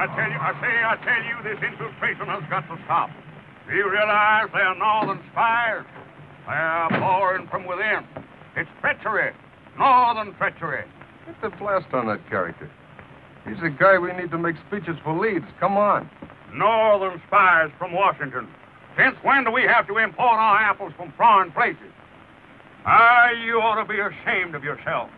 I tell you, this infiltration has got to stop. Do you realize they're northern spies? They're boring from within. It's treachery. Northern treachery. Get the blast on that character. He's the guy we need to make speeches for leads. Come on. Northern spies from Washington. Since when do we have to import our apples from foreign places? You ought to be ashamed of yourself.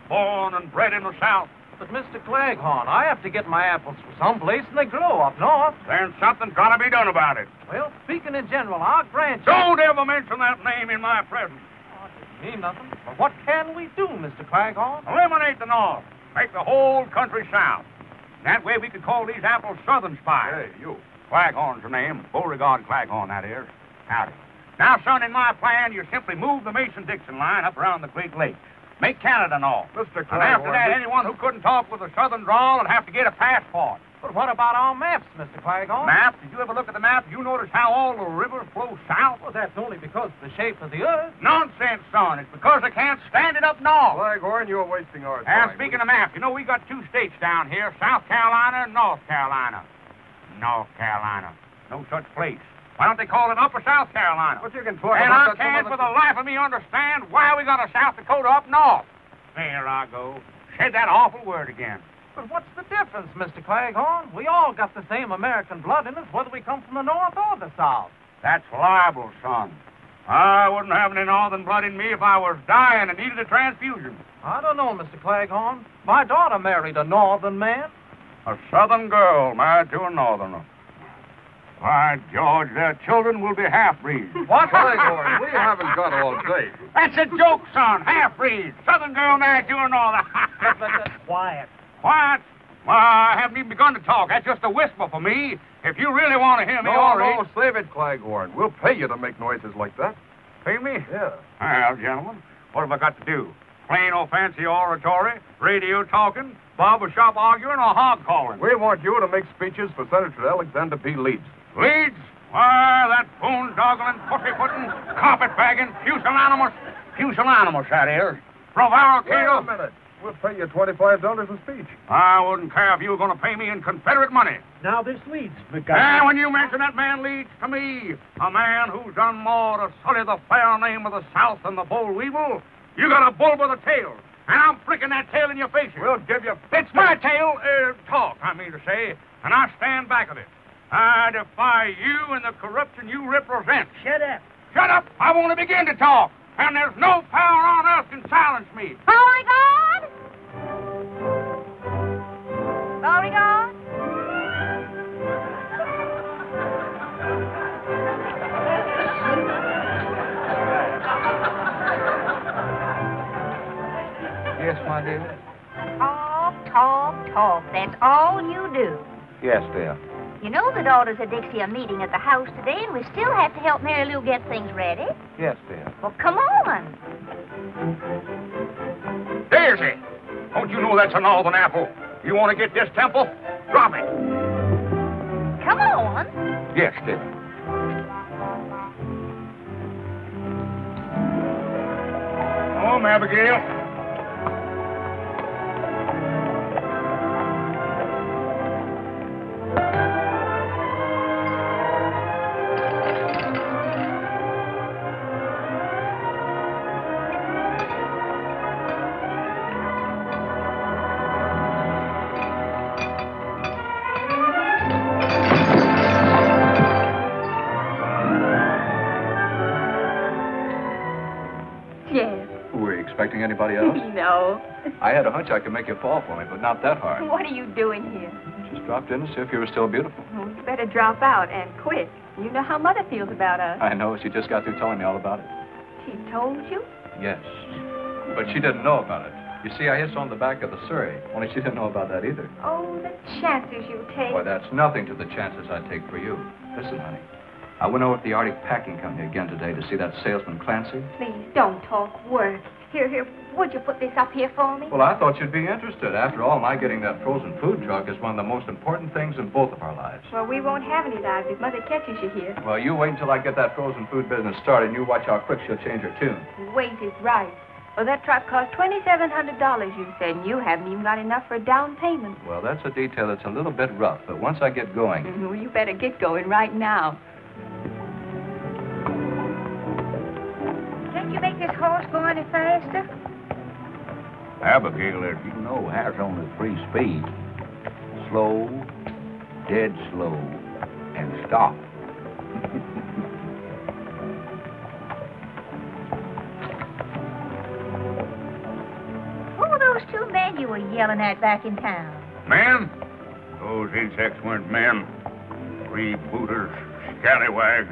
Born and bred in the South. But, Mr. Claghorn, I have to get my apples from someplace, and they grow up north. Then something's got to be done about it. Well, speaking in general, I'll grant you... Don't ever mention that name in my presence. Oh, it doesn't mean nothing. But what can we do, Mr. Claghorn? Eliminate the North. Make the whole country South. That way we could call these apples Southern spies. Hey, you. Claghorn's the name. Beauregard Claghorn, that is. Howdy. Now, son, in my plan, you simply move the Mason-Dixon line up around the Great Lakes. Make Canada North. Mr. And after that, anyone who couldn't talk with a Southern drawl would have to get a passport. But what about our maps, Mr. Claghorn? Map? Did you ever look at the map? You notice how all the rivers flow south? Well, that's only because of the shape of the earth. Nonsense, son. It's because they can't stand it up north. Claghorn, you're wasting our time. And speaking of maps, you know, we got two states down here, South Carolina and North Carolina. North Carolina. No such place. Why don't they call it Upper South Carolina? But you can talk and about I can't for the life of me understand why we got a South Dakota up north. There I go. Said that awful word again. But what's the difference, Mr. Claghorn? We all got the same American blood in us, whether we come from the north or the south. That's libel, son. I wouldn't have any northern blood in me if I was dying and needed a transfusion. I don't know, Mr. Claghorn. My daughter married a northern man. A southern girl married to a northerner. By George, their children will be half-breeds. What? Claghorn, we haven't got all day. That's a joke, son. Half-breeds. Southern girl married to a northerner. Quiet. Quiet? Well, I haven't even begun to talk. That's just a whisper for me. If you really want to hear me, all right. No, save it, Claghorn. We'll pay you to make noises like that. Pay me? Yeah. Well, gentlemen, what have I got to do? Plain or fancy oratory, radio talking, barber shop arguing, or hog calling? We want you to make speeches for Senator Alexander B. Leeds. Leeds? Why, that boondoggling, pussy-footing, carpet-bagging, pusillanimous, that is. Prevaricator. Wait a minute. We'll pay you $25 a speech. I wouldn't care if you were going to pay me in Confederate money. Now, this Leeds, And when you mention that man Leeds to me, a man who's done more to sully the fair name of the South than the boll weevil, you got a bull with a tail. And I'm flicking that tail in your face. We'll give you... It's my tail. Talk, I mean to say. And I stand back of it. I defy you and the corruption you represent. Shut up. Shut up. I want to begin to talk. And there's no power on earth can silence me. Beauregard? Beauregard? Yes, my dear? Talk. That's all you do. Yes, dear. You know the daughters of Dixie are meeting at the house today, and we still have to help Mary Lou get things ready. Yes, dear. Well, come on. Daisy, don't you know that's a northern apple? You want to get this temple? Drop it. Come on. Yes, dear. Home, Abigail. Expecting anybody else? No. I had a hunch I could make you fall for me, but not that hard. What are you doing here? Just dropped in to see if you were still beautiful. Well, you better drop out, and quick. You know how Mother feels about us. I know. She just got through telling me all about it. She told you? Yes. But she didn't know about it. You see, I hit on the back of the Surrey. Only she didn't know about that either. Oh, the chances you take. Boy, that's nothing to the chances I take for you. Listen, honey. I went over to the Arctic Packing Company again today to see that salesman Clancy. Please, don't talk work. Here, would you put this up here for me? Well, I thought you'd be interested. After all, my getting that frozen food truck is one of the most important things in both of our lives. Well, we won't have any lives if Mother catches you here. Well, you wait until I get that frozen food business started, and you watch how quick she'll change her tune. Wait is right. Well, that truck cost $2,700, you said, and you haven't even got enough for a down payment. Well, that's a detail that's a little bit rough, but once I get going... Well, you better get going right now. Can't you make this horse go any faster? Abigail, as you know, has only 3 speeds. Slow, dead slow, and stop. Who were those 2 men you were yelling at back in town? Men? Those insects weren't men. Freebooters, scallywags.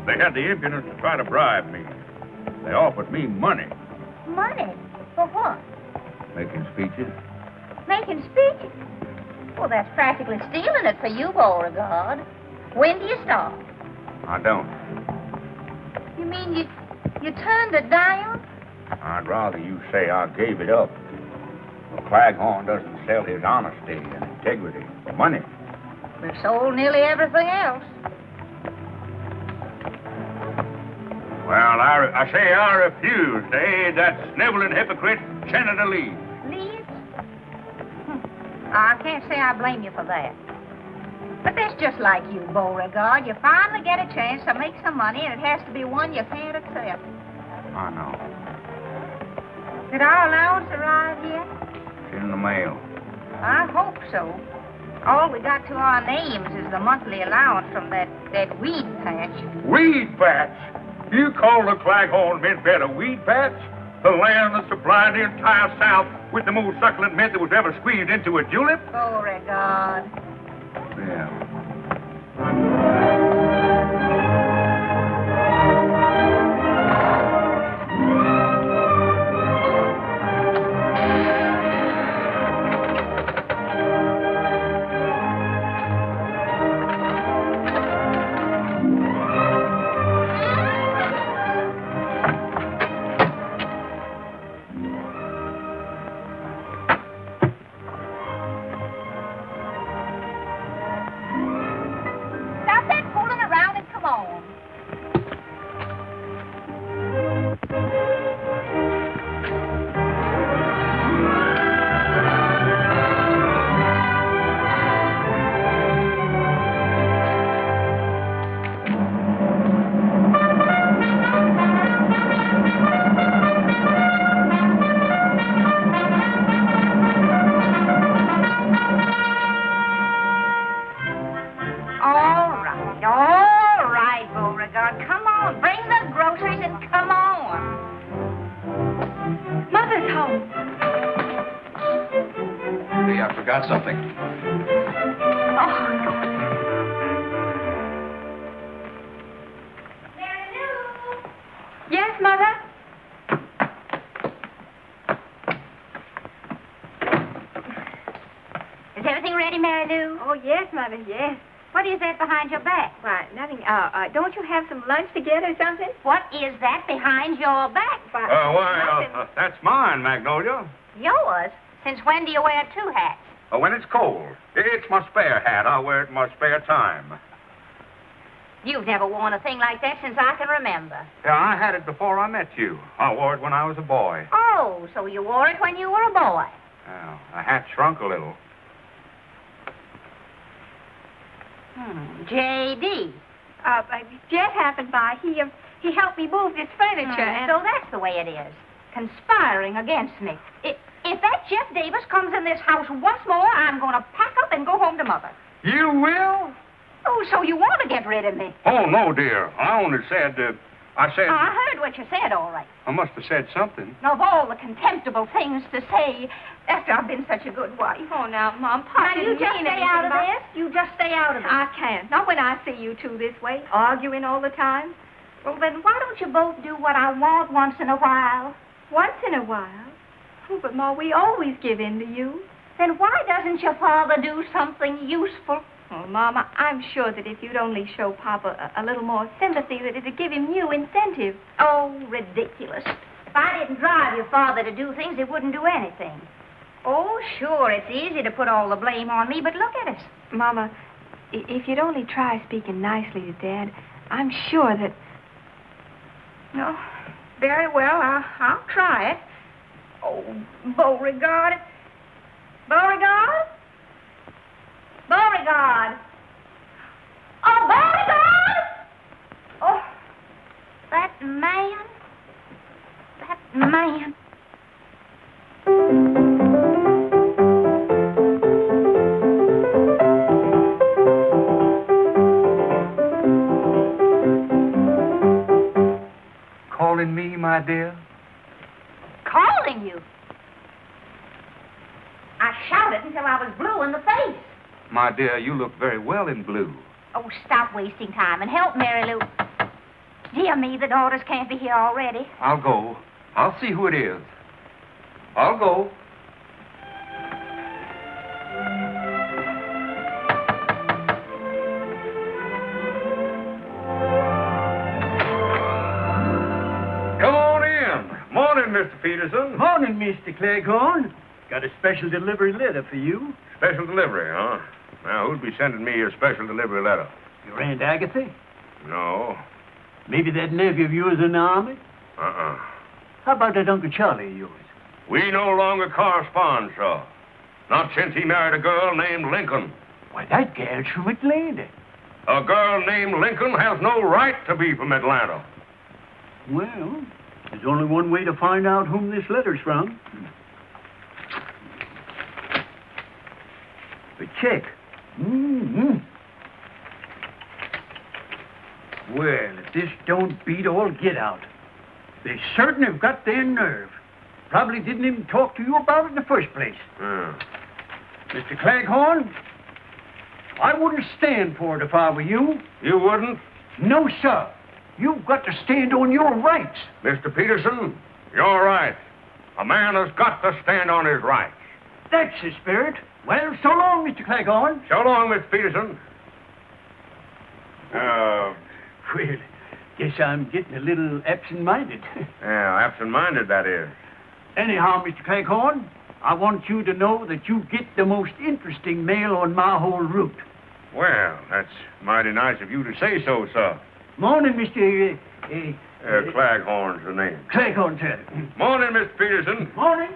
They had the impudence to try to bribe me. They offered me money. Money? For what? Making speeches. Making speeches? Well, that's practically stealing it for you, Beauregard. When do you stop? I don't. You mean you turned it down? I'd rather you say I gave it up. Well, Claghorn doesn't sell his honesty and integrity for money. We've sold nearly everything else. Well, I say I refuse to aid that sniveling hypocrite, Senator Lee. Leaves? I can't say I blame you for that. But that's just like you, Beauregard. You finally get a chance to make some money, and it has to be one you can't accept. I know. Did our allowance arrive yet? It's in the mail. I hope so. All we got to our names is the monthly allowance from that weed patch. Weed patch? You call the Claghorn mint bed a weed patch? The land that supplied the entire South with the most succulent mint that was ever squeezed into a julep? Beauregard. Yeah. Got something. Yes, Mother? Is everything ready, Mary Lou? Oh, yes, Mother, yes. What is that behind your back? Why, nothing. Don't you have some lunch to get or something? What is that behind your back? Why, That's mine, Magnolia. Yours? Since when do you wear 2 hats? When it's cold. It's my spare hat. I wear it in my spare time. You've never worn a thing like that since I can remember. Yeah, I had it before I met you. I wore it when I was a boy. Oh, so you wore it when you were a boy. Well, the hat shrunk a little. J.D. Jet happened by. He helped me move this furniture, and... So that's the way it is. Conspiring against me. If that Jeff Davis comes in this house once more, I'm going to pack up and go home to Mother. You will? Oh, so you want to get rid of me? Oh, no, dear. I only said, I heard what you said, all right. I must have said something. Of all the contemptible things to say after I've been such a good wife. Oh, now, Mom, Pop Now, you didn't just mean stay anything out of about- this. You just stay out of it. I can't. Not when I see you two this way, arguing all the time. Well, then why don't you both do what I want once in a while? Once in a while? Oh, but, Ma, we always give in to you. Then why doesn't your father do something useful? Oh, Mama, I'm sure that if you'd only show Papa a little more sympathy, that it'd give him new incentive. Oh, ridiculous. If I didn't drive your father to do things, he wouldn't do anything. Oh, sure, it's easy to put all the blame on me, but look at us. Mama, if you'd only try speaking nicely to Dad, I'm sure that... No, very well, I'll try it. Oh, Beauregard. Beauregard? Beauregard. Oh, Beauregard! Oh, that man. That man. Calling me, my dear? Calling you? I shouted until I was blue in the face. My dear, you look very well in blue. Oh, stop wasting time and help Mary Lou. Dear me, the daughters can't be here already. I'll go. I'll see who it is. I'll go. Come on in. Morning, Mr. Peterson. Morning, Mr. Cleghorn. Got a special delivery letter for you. Special delivery, huh? Now, who'd be sending me a special delivery letter? Your Aunt Agatha? No. Maybe that nephew of yours in the army? Uh-uh. How about that Uncle Charlie of yours? We no longer correspond, sir. Not since he married a girl named Lincoln. Why, that gal's from Atlanta. A girl named Lincoln has no right to be from Atlanta. Well, there's only one way to find out whom this letter's from. The check. Mm-hmm. Well, if this don't beat all get out. They certain have got their nerve. Probably didn't even talk to you about it in the first place. Mr. Cleghorn, I wouldn't stand for it if I were you. You wouldn't? No, sir. You've got to stand on your rights. Mr. Peterson, you're right. A man has got to stand on his rights. That's the spirit. Well, so long, Mr. Cleghorn. So long, Miss Peterson. Well, guess I'm getting a little absent-minded. Yeah, absent-minded, that is. Anyhow, Mr. Cleghorn, I want you to know that you get the most interesting mail on my whole route. Well, that's mighty nice of you to say so, sir. Morning, Mr. Claghorn's the name. Cleghorn, sir. Morning, Miss Peterson. Morning.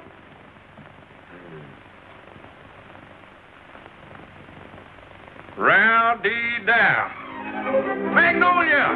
Row-dee-dow. Magnolia!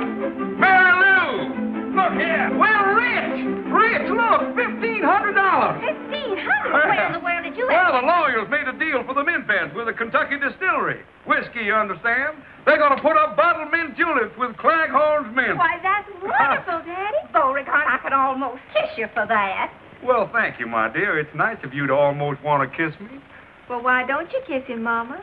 Mary Lou! Look here! Well, Rich, look! $1,500! $1,500? Where in the world did you have? Well, the lawyers made a deal for the mint beds with a Kentucky distillery. Whiskey, you understand? They're going to put up bottled mint juleps with Claghorn's mint. Why, that's wonderful, Daddy. Beauregard, I could almost kiss you for that. Well, thank you, my dear. It's nice of you to almost want to kiss me. Well, why don't you kiss him, Mama?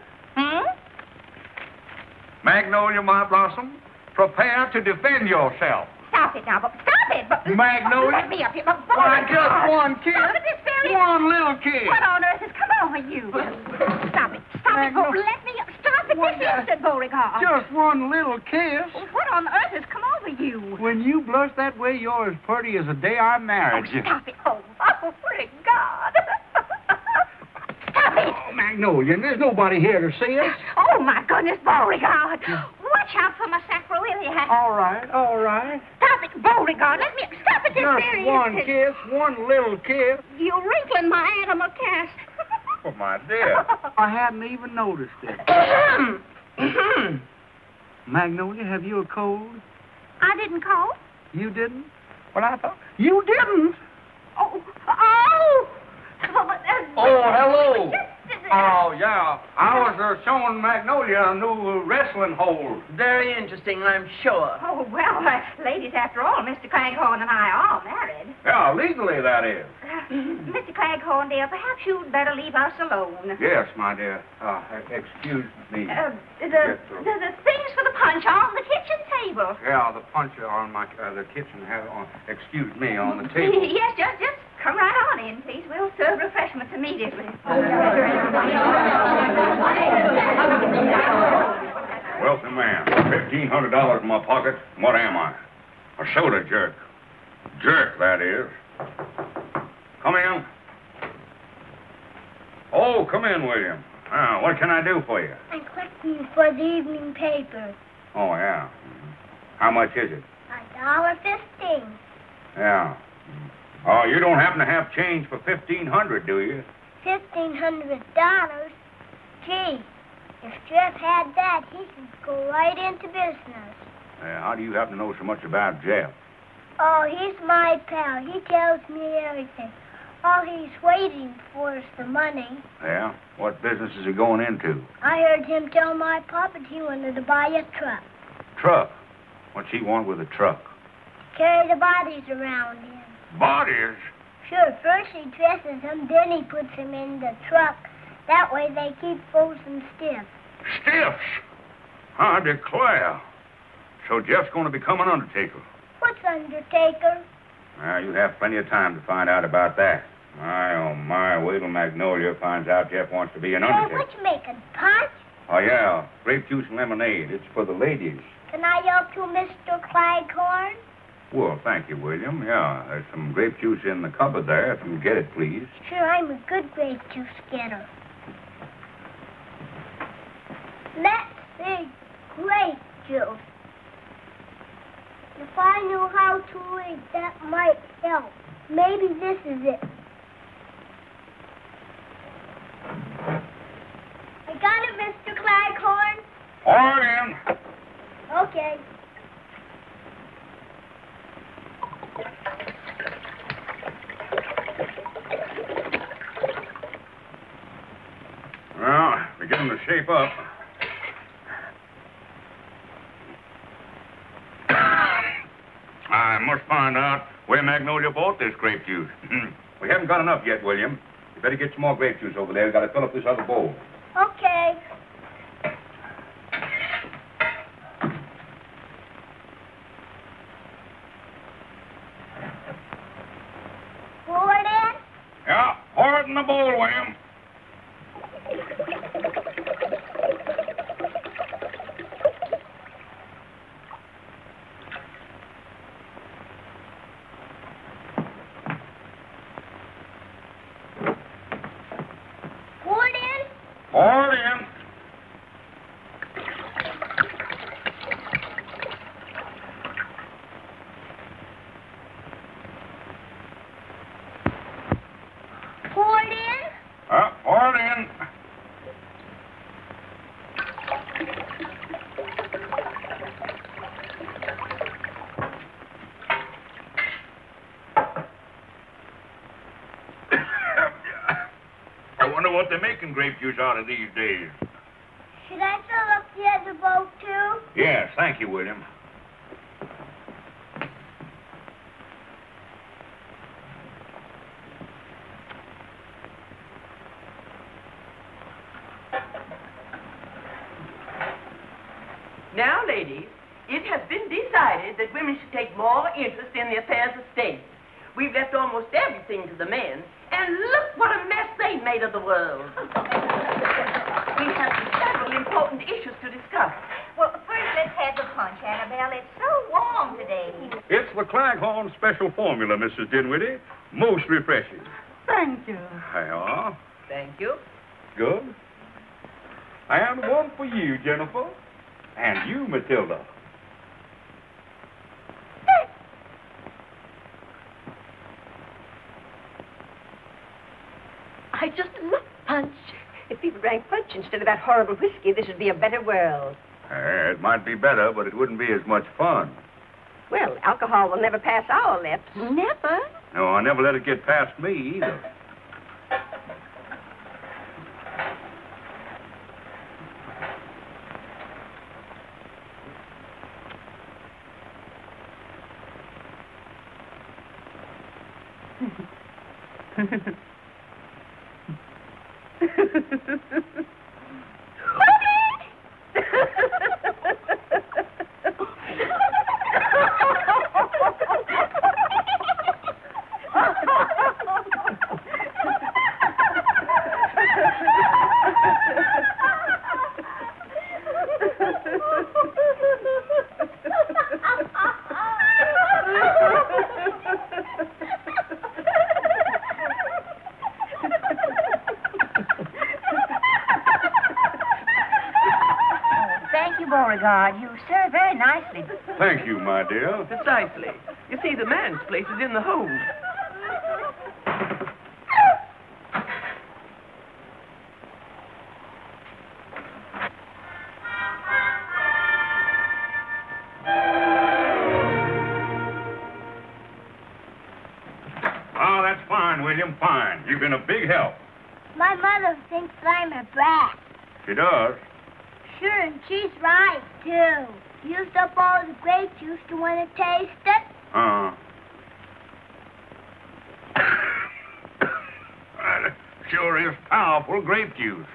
Magnolia, my blossom, prepare to defend yourself. Stop it now, stop it. Magnolia? Let me up here. Why, just one kiss. Stop it this very... One little kiss. What on earth has come over you? Stop it. Let me up. Stop it this instant, Beauregard. Just one little kiss. What on earth has come over you? When you blush that way, you're as pretty as the day I married you. Stop it. Oh, pretty God. Stop it. Oh, Magnolia, there's nobody here to see us. Oh, my goodness, Beauregard. Watch out for my sacroiliac. All right. Stop it, Beauregard. Let me stop it this very Just one instant. kiss, one little kiss. You're wrinkling my animal cast. Oh, my dear. I hadn't even noticed it. Magnolia, have you a cold? I didn't call. You didn't? Well, I thought... You didn't? Oh. Hello. Oh, yeah. I was showing Magnolia a new wrestling hold. Very interesting, I'm sure. Oh, well, ladies, after all, Mr. Claghorn and I are married. Yeah, legally, that is. Mr. Claghorn, dear, perhaps you'd better leave us alone. Yes, my dear. Excuse me. The things for the punch are on the kitchen table. Yeah, the puncher on the kitchen excuse me, on the table. Yes, just come right on in, please. We'll serve refreshments immediately. Wealthy man, $1,500 in my pocket. What am I? A soda jerk. Jerk, that is. Come in. Oh, come in, William. What can I do for you? I'm collecting for the evening paper. Oh, yeah. How much is it? $1.15. Yeah. Oh, you don't happen to have change for $1,500, do you? $1,500? Gee, if Jeff had that, he could go right into business. How do you happen to know so much about Jeff? Oh, he's my pal. He tells me everything. All he's waiting for is the money. Yeah? What business is he going into? I heard him tell my papa he wanted to buy a truck. Truck? What's he want with a truck? Carry the bodies around in. Bodies? Sure, first he dresses them, then he puts them in the truck. That way they keep frozen stiff. Stiffs? I declare. So Jeff's going to become an undertaker. What's undertaker? Well, you have plenty of time to find out about that. My, oh my, wait till Magnolia finds out Jeff wants to be an undertaker. What you making, punch? Oh, yeah, grape juice and lemonade. It's for the ladies. Can I help you, Mr. Claghorn? Well, thank you, William. Yeah, there's some grape juice in the cupboard there, if you'll get it, please. Sure, I'm a good grape juice getter. Let's see, grape juice. If I knew how to read, that might help. Maybe this is it. I got it, Mr. Claghorn. All right, in. Okay. Well, beginning to shape up. I must find out where Magnolia bought this grape juice. We haven't got enough yet, William. You better get some more grape juice over there. We've got to fill up this other bowl. Okay. Pour it in? Yeah, pour it in the bowl, William. Pour it in? Pour it in. Pour it in? Pour it in. I wonder what they're making grape juice out of these days. Should I fill up the other bowl, too? Yes, thank you, William. Now, ladies, it has been decided that women should take more interest in the affairs of state. We've left almost everything to the men, and look what a mess they made of the world. We have several important issues to discuss. Well, first let's have the punch, Annabelle. It's so warm today. It's the Claghorn Special Formula, Mrs. Dinwiddie. Most refreshing. Thank you. There you are. Thank you. Good. And one for you, Jennifer. And you, Matilda. I just love punch. If people drank punch instead of that horrible whiskey, this would be a better world. It might be better, but it wouldn't be as much fun. Well, alcohol will never pass our lips. Never? No, I never let it get past me, either. Beauregard, you serve very nicely. Thank you, my dear. Precisely. You see, the man's place is in the home. William, fine. You've been a big help. My mother thinks I'm a brat. She does. Sure, and she's right, too. Used up all the grape juice to want to taste it. Sure is powerful grape juice.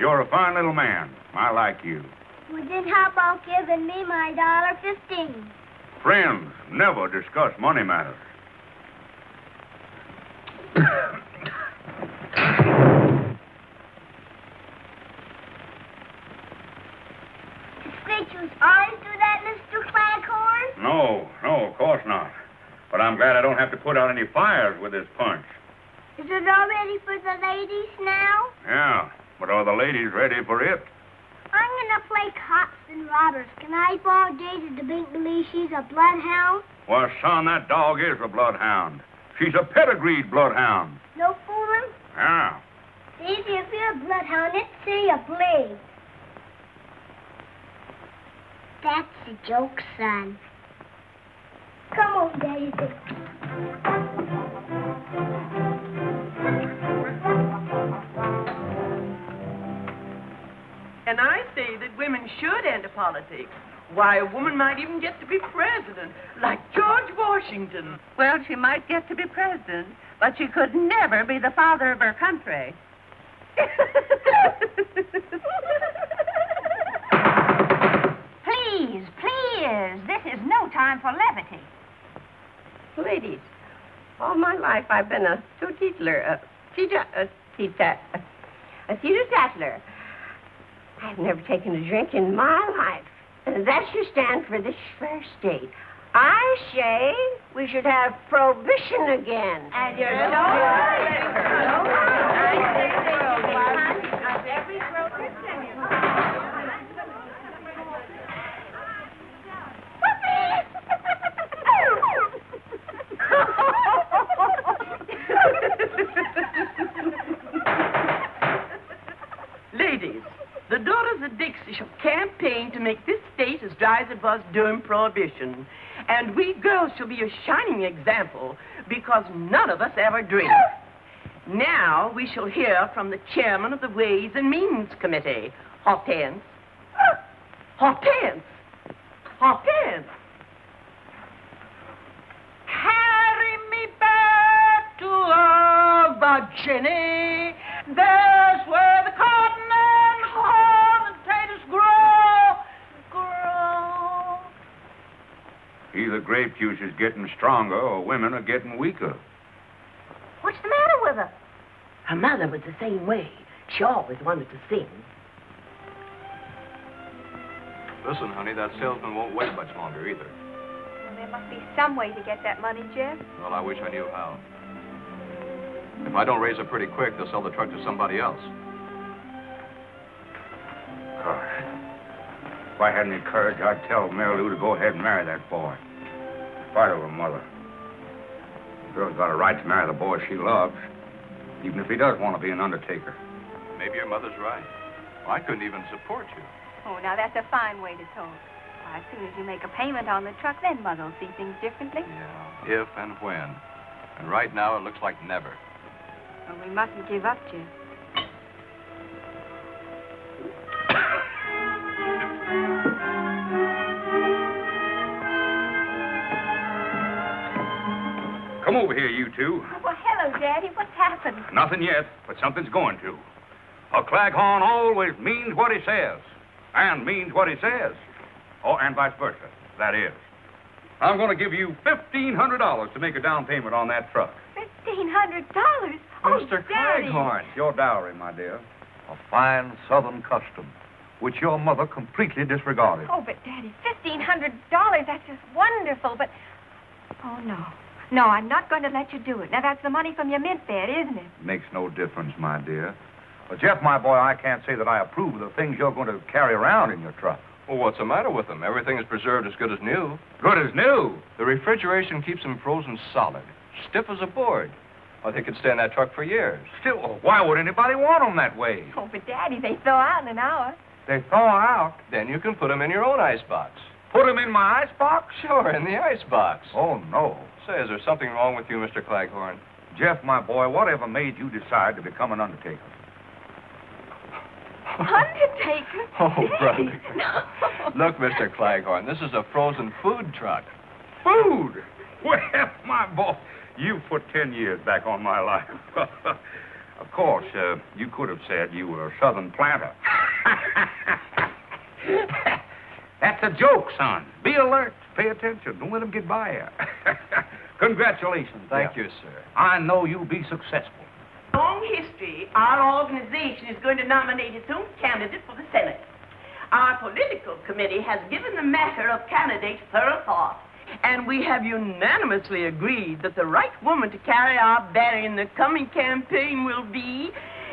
You're a fine little man. I like you. Well, then how about giving me my $1.15? Friends never discuss money matters. Does grape juice always do that, Mr. Claghorn? No, of course not. But I'm glad I don't have to put out any fires with this punch. Is it all ready for the ladies now? Yeah, but are the ladies ready for it? I'm going to play cops and robbers. Can I borrow Daisy to make believe she's a bloodhound? Well, son, that dog is a bloodhound. She's a pedigreed bloodhound. No fooling? Yeah. Daisy, if you're a bloodhound, let's see you bleed. That's a joke, son. Come on, Daisy. And I say that women should enter politics. Why, a woman might even get to be president, like George Washington. Well, she might get to be president, but she could never be the father of her country. Please, please, this is no time for levity. Ladies, all my life I've been a titular, teetotaler. I've never taken a drink in my life. And that should stand for this fair state. I say we should have prohibition again. And you're so Ladies, the Daughters of Dixie shall campaign to make this state as dry as it was during Prohibition. And we girls shall be a shining example because none of us ever drink. Now we shall hear from the chairman of the Ways and Means Committee. Hortense. Hortense. Hortense. Carry me back to Virginia. There's where the cotton and corn and potatoes grow. Either grape juice is getting stronger or women are getting weaker. What's the matter with her? Her mother was the same way. She always wanted to sing. Listen, honey, that salesman won't wait much longer either. Well, there must be some way to get that money, Jeff. Well, I wish I knew how. If I don't raise it pretty quick, they'll sell the truck to somebody else. Gosh. If I had any courage, I'd tell Mary Lou to go ahead and marry that boy. In spite of her mother. The girl's got a right to marry the boy she loves, even if he does want to be an undertaker. Maybe your mother's right. Well, I couldn't even support you. Oh, now that's a fine way to talk. Why, as soon as you make a payment on the truck, then Mother will see things differently. Yeah, if and when. And right now, it looks like never. Well, we mustn't give up, Jeff. Come over here, you two. Oh, well, hello, Daddy. What's happened? Nothing yet, but something's going to. A Claghorn always means what he says, and means what he says. Oh, and vice versa, that is. I'm going to give you $1,500 to make a down payment on that truck. $1,500? Oh, Mr. Daddy. Claghorn. It's your dowry, my dear. A fine Southern custom, which your mother completely disregarded. Oh, but Daddy, $1,500, that's just wonderful, but... Oh, no. No, I'm not going to let you do it. Now, that's the money from your mint bed, isn't it? Makes no difference, my dear. But, Jeff, my boy, I can't say that I approve of the things you're going to carry around in your truck. Well, what's the matter with them? Everything is preserved as good as new. Good as new. The refrigeration keeps them frozen solid, stiff as a board. I think it'd stay in that truck for years. Still, why would anybody want them that way? Oh, but Daddy, they thaw out in an hour. They thaw out. Then you can put them in your own icebox. Put them in my icebox? Sure, in the icebox. Oh, no. Say, is there something wrong with you, Mr. Claghorn? Jeff, my boy, whatever made you decide to become an undertaker? Undertaker? Oh, brother. No. Look, Mr. Claghorn, this is a frozen food truck. Food? Well, my boy, you put 10 years back on my life. Of course, you could have said you were a southern planter. That's a joke, son. Be alert. Pay attention. Don't let them get by you. Congratulations. Thank you, sir. I know you'll be successful. Long history, our organization is going to nominate its own candidate for the Senate. Our political committee has given the matter of candidates thorough thought, and we have unanimously agreed that the right woman to carry our banner in the coming campaign will be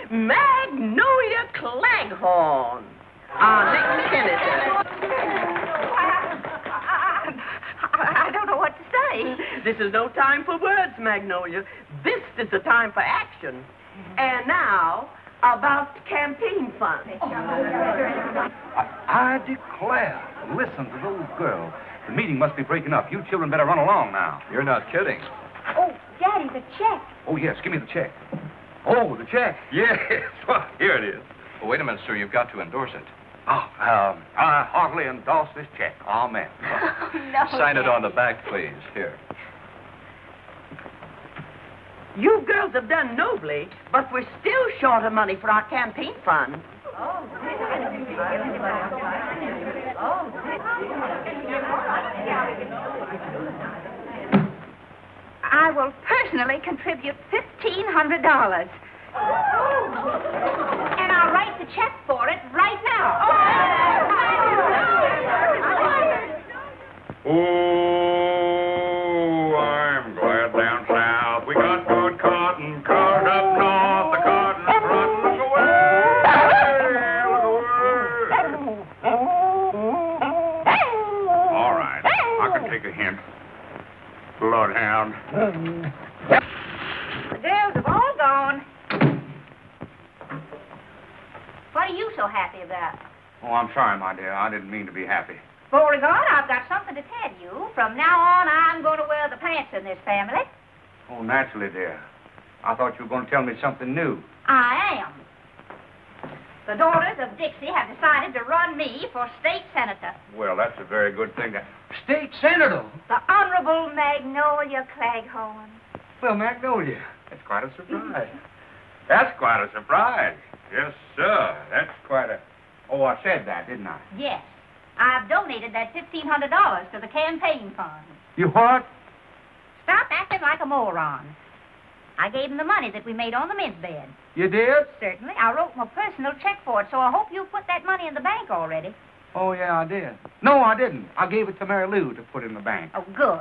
Magnolia Claghorn, our next senator. I don't know what to say. This is no time for words, Magnolia. This is the time for action. And now, about the campaign fund. I declare. Listen to those girls. The meeting must be breaking up. You children better run along now. You're not kidding. Oh, Daddy, the check. Oh, yes. Give me the check. Oh, the check. Yes. Well, here it is. Oh, wait a minute, sir. You've got to endorse it. Oh, I heartily endorse this check. Amen. No, Sign it Daddy. on the back, please. Here. You girls have done nobly, but we're still short of money for our campaign fund. I will personally contribute $1,500. And I'll write the check for it right now. Oh, I'm glad down south we got good cotton. Cotton up north, the cotton is rotten. Look away, All right, I can take a hint. Bloodhound. The girls have all gone. What are you so happy about? Oh, I'm sorry, my dear. I didn't mean to be happy. Beauregard, I've got something to tell you. From now on, I'm going to wear the pants in this family. Oh, naturally, dear. I thought you were going to tell me something new. I am. The daughters of Dixie have decided to run me for state senator. Well, that's a very good thing. State senator? The Honorable Magnolia Claghorn. Well, Magnolia, that's quite a surprise. That's quite a surprise. Yes, sir. That's quite a... Oh, I said that, didn't I? Yes. I've donated that $1,500 to the campaign fund. You what? Stop acting like a moron. I gave him the money that we made on the mint bed. You did? Certainly. I wrote him a personal check for it, so I hope you put that money in the bank already. Oh, yeah, I did. No, I didn't. I gave it to Mary Lou to put in the bank. Oh, good.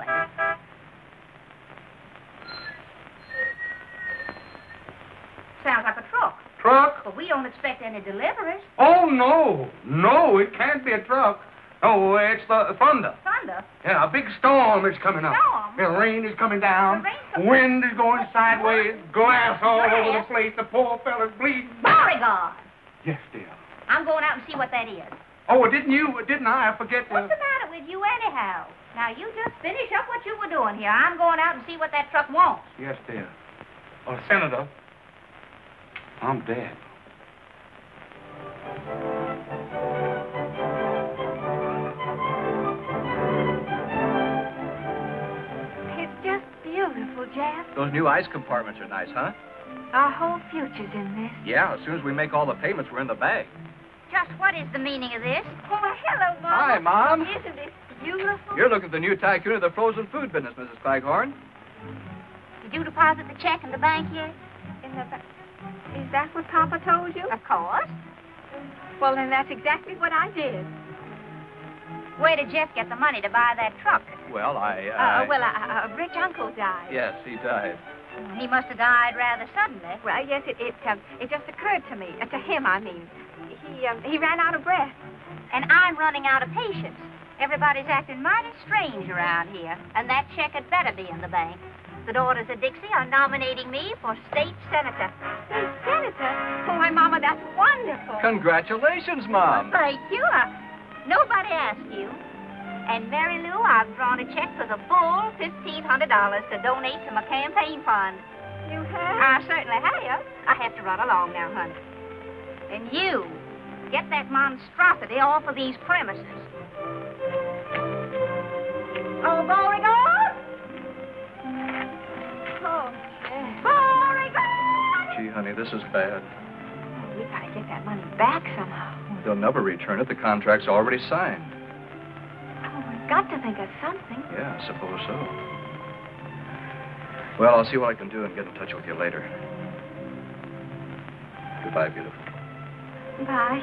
Sounds like a truck. Truck? But we don't expect any deliveries. Oh, no. No, it can't be a truck. Oh, it's the thunder. Thunder? Yeah, a big storm is coming up. Storm? The rain is coming down. The rain's coming Wind is going sideways. Glass all Glass? over the place. The poor fella's bleeding. Beauregard! Yes, dear. I'm going out and see what that is. Oh, didn't I? I forget to... What's the matter with you anyhow? Now, you just finish up what you were doing here. I'm going out and see what that truck wants. Yes, dear. Oh, Senator, I'm dead. It's just beautiful, Jeff. Those new ice compartments are nice, huh? Our whole future's in this. Yeah, as soon as we make all the payments, we're in the bag. Just what is the meaning of this? Oh, hello, Mom. Hi, Mom. Isn't it beautiful? You're looking at the new tycoon of the frozen food business, Mrs. Claghorn. Did you deposit the check in the bank yet? Is that what Papa told you? Of course. Well, then that's exactly what I did. Where did Jeff get the money to buy that truck? Well, a rich uncle died. Yes, he died. He must have died rather suddenly. Well, yes, it just occurred to me. To him, I mean. He ran out of breath. And I'm running out of patience. Everybody's acting mighty strange around here, and that check had better be in the bank. The daughters of Dixie are nominating me for state senator. State senator? Oh, my Mama, that's wonderful. Congratulations, Mom. Thank you. Nobody asked you. And Mary Lou, I've drawn a check for the full $1,500 to donate to my campaign fund. You have? I certainly have. I have to run along now, honey. And you, get that monstrosity off of these premises. Oh, Beauregard! Oh, Beauregard! Gee, honey, this is bad. We gotta get that money back somehow. They'll never return it. The contract's already signed. Oh, we've got to think of something. Yeah, I suppose so. Well, I'll see what I can do and get in touch with you later. Goodbye, beautiful. Bye.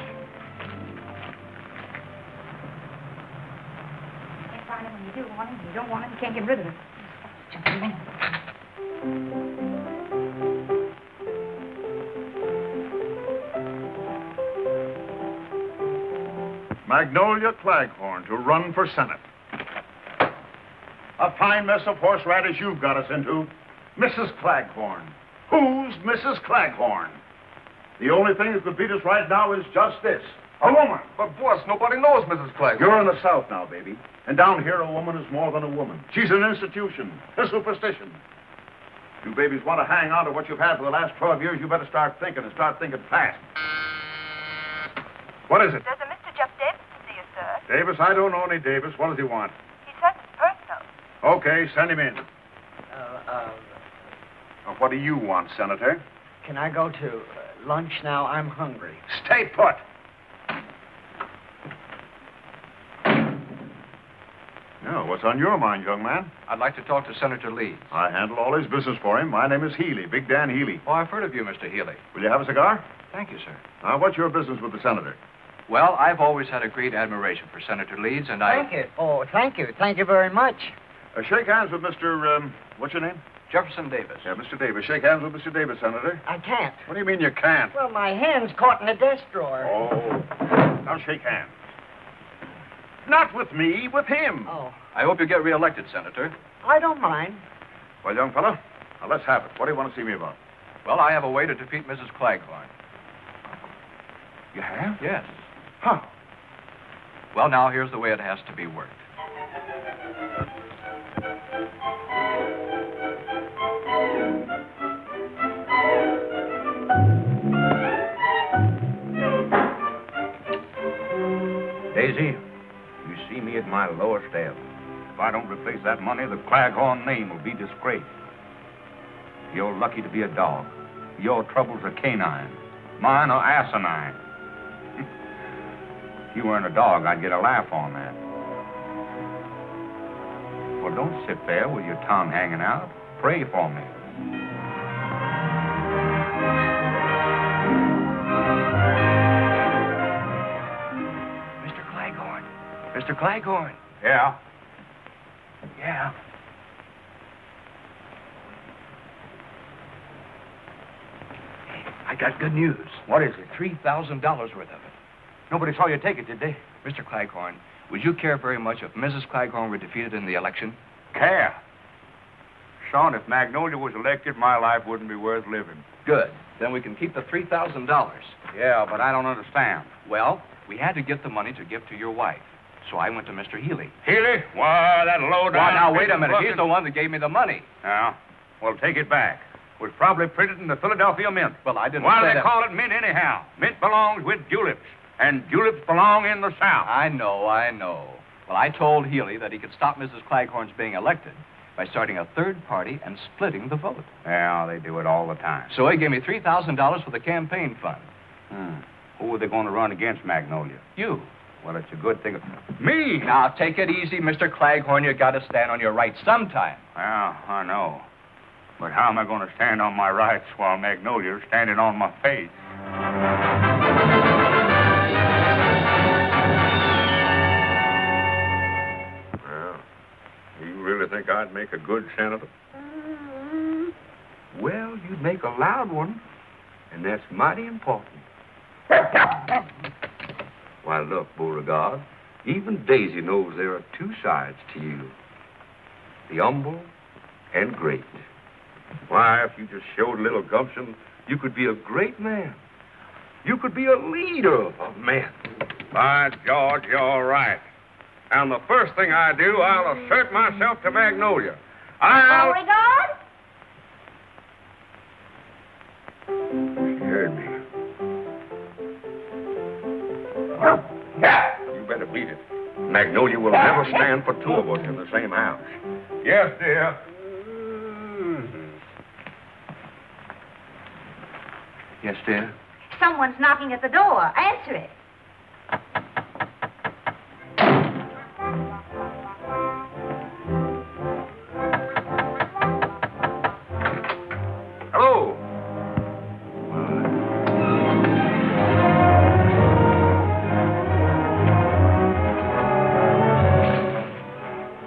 Can't find it when you do want it. You don't want it, you can't get rid of it. Just a minute. Magnolia Claghorn to run for Senate. A fine mess of horseradish you've got us into. Mrs. Claghorn. Who's Mrs. Claghorn? The only thing that could beat us right now is just this. A woman. But, boss, nobody knows Mrs. Claghorn. You're in the South now, baby. And down here, a woman is more than a woman. She's an institution, a superstition. You babies want to hang on to what you've had for the last 12 years, you better start thinking and start thinking fast. What is it? There's a Mr. Jeff Davis to see you, sir. Davis? I don't know any Davis. What does he want? He says it's personal. Okay, send him in. What do you want, Senator? Can I go to lunch now? I'm hungry. Stay put. Now, what's on your mind, young man? I'd like to talk to Senator Leeds. I handle all his business for him. My name is Healy, Big Dan Healy. Oh, I've heard of you, Mr. Healy. Will you have a cigar? Thank you, sir. Now, what's your business with the senator? Well, I've always had a great admiration for Senator Leeds, and Thank you. Oh, thank you. Thank you very much. Shake hands with Mr. What's your name? Jefferson Davis. Yeah, Mr. Davis. Shake hands with Mr. Davis, Senator. I can't. What do you mean you can't? Well, my hand's caught in a desk drawer. Oh. Now shake hands. Not with me, with him. Oh. I hope you get reelected, Senator. I don't mind. Well, young fella, now let's have it. What do you want to see me about? Well, I have a way to defeat Mrs. Claghorn. You have? Yes. How? Well, now, here's the way it has to be worked. Daisy, you see me at my lowest ebb. If I don't replace that money, the Claghorn name will be disgraced. You're lucky to be a dog. Your troubles are canine. Mine are asinine. If you weren't a dog, I'd get a laugh on that. Well, don't sit there with your tongue hanging out. Pray for me. Mr. Claghorn. Yeah? Yeah. I got good news. What is it? $3,000 worth of it. Nobody saw you take it, did they? Mr. Claghorn, would you care very much if Mrs. Claghorn were defeated in the election? Care? Son, if Magnolia was elected, my life wouldn't be worth living. Good. Then we can keep the $3,000. Yeah, but I don't understand. Well, we had to get the money to give to your wife. So I went to Mr. Healy. Healy? Why, that low down... Well, now, wait a minute. He's the one that gave me the money. Yeah? Well, take it back. It was probably printed in the Philadelphia Mint. Well, I didn't Why say do they that. call it mint anyhow? Mint belongs with juleps, and juleps belong in the South. I know. Well, I told Healy that he could stop Mrs. Claghorn's being elected by starting a third party and splitting the vote. Yeah, they do it all the time. So he gave me $3,000 for the campaign fund. Who are they going to run against, Magnolia? You. Well, it's a good thing. Me? Now, take it easy, Mr. Claghorn. You got to stand on your rights sometime. Yeah, I know. But how am I going to stand on my rights while Magnolia's standing on my face? Well, you really think I'd make a good senator? Well, you'd make a loud one, and that's mighty important. Why, look, Beauregard, even Daisy knows there are two sides to you. The humble and great. Why, if you just showed a little gumption, you could be a great man. You could be a leader of men. By George, you're right. And the first thing I do, I'll assert myself to Magnolia. Beauregard? Magnolia will never stand for two of us in the same house. Yes, dear. Yes, dear? Someone's knocking at the door. Answer it. Hello.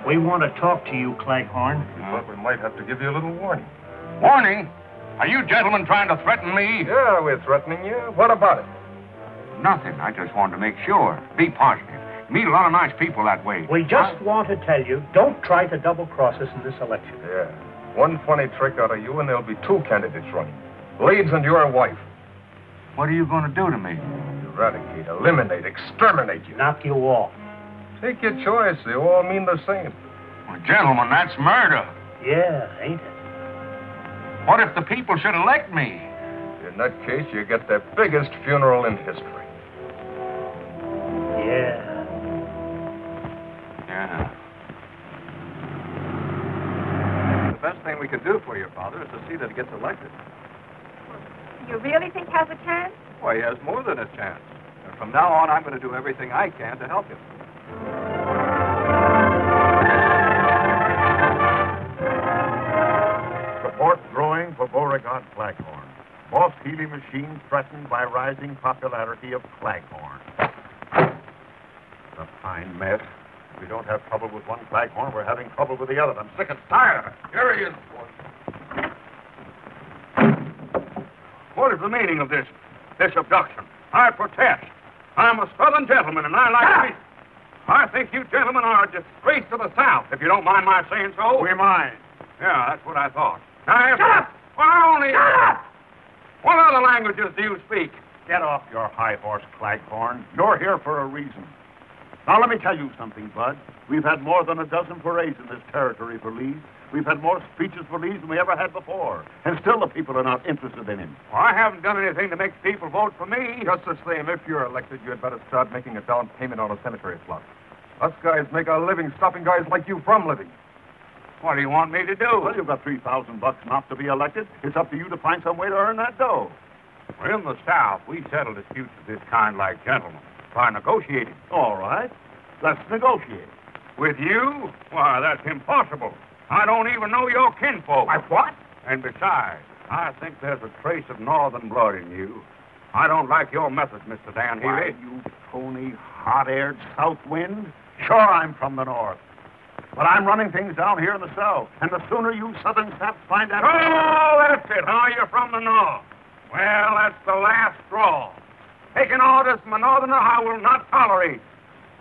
We want to talk to you, Claghorn. But we might have to give you a little warning. Warning? Are you gentlemen trying to threaten me? Yeah, we're threatening you. What about it? Nothing. I just wanted to make sure. Be positive. Meet a lot of nice people that way. We just want to tell you, don't try to double-cross us in this election. Yeah. One funny trick out of you, and there'll be two candidates running. Leeds and your wife. What are you going to do to me? Eradicate, eliminate, exterminate you. Knock you off. Take your choice. They all mean the same. Well, gentlemen, that's murder. Yeah, ain't it? What if the people should elect me? In that case, you get the biggest funeral in history. Yeah. Yeah. The best thing we could do for your father is to see that he gets elected. You really think has a chance? Why, he has more than a chance. And from now on, I'm going to do everything I can to help him. Support growing for Beauregard Claghorn. Boss Healy machine threatened by rising popularity of Claghorn. A fine mess. If we don't have trouble with one Claghorn, we're having trouble with the other. I'm sick and tired of it. Here he is, boy. What is the meaning of this abduction? I protest. I'm a Southern gentleman, and I like to be... I think you gentlemen are a disgrace to the South, if you don't mind my saying so. We mind. Yeah, that's what I thought. Now, shut up! Well, shut up! What other languages do you speak? Get off your high horse, Claghorn. You're here for a reason. Now, let me tell you something, Bud. We've had more than a dozen parades in this territory for Leeds. We've had more speeches for Leeds than we ever had before. And still the people are not interested in him. Well, I haven't done anything to make people vote for me. Just the same, if you're elected, you'd better start making a down payment on a cemetery plot. Us guys make our living stopping guys like you from living. What do you want me to do? Well, you've got $3,000 not to be elected. It's up to you to find some way to earn that dough. Well, in the South, we settle disputes of this kind like gentlemen, by negotiating. All right. Let's negotiate. With you? Why, that's impossible. I don't even know your kinfolk. What? And besides, I think there's a trace of northern blood in you. I don't like your methods, Mr. Dan Healy. You phony, hot-aired south wind. Sure, I'm from the north. But I'm running things down here in the south. And the sooner you southern saps find out... Oh, that's it, huh? You're from the north. Well, that's the last straw. Taking orders from a northerner I will not tolerate.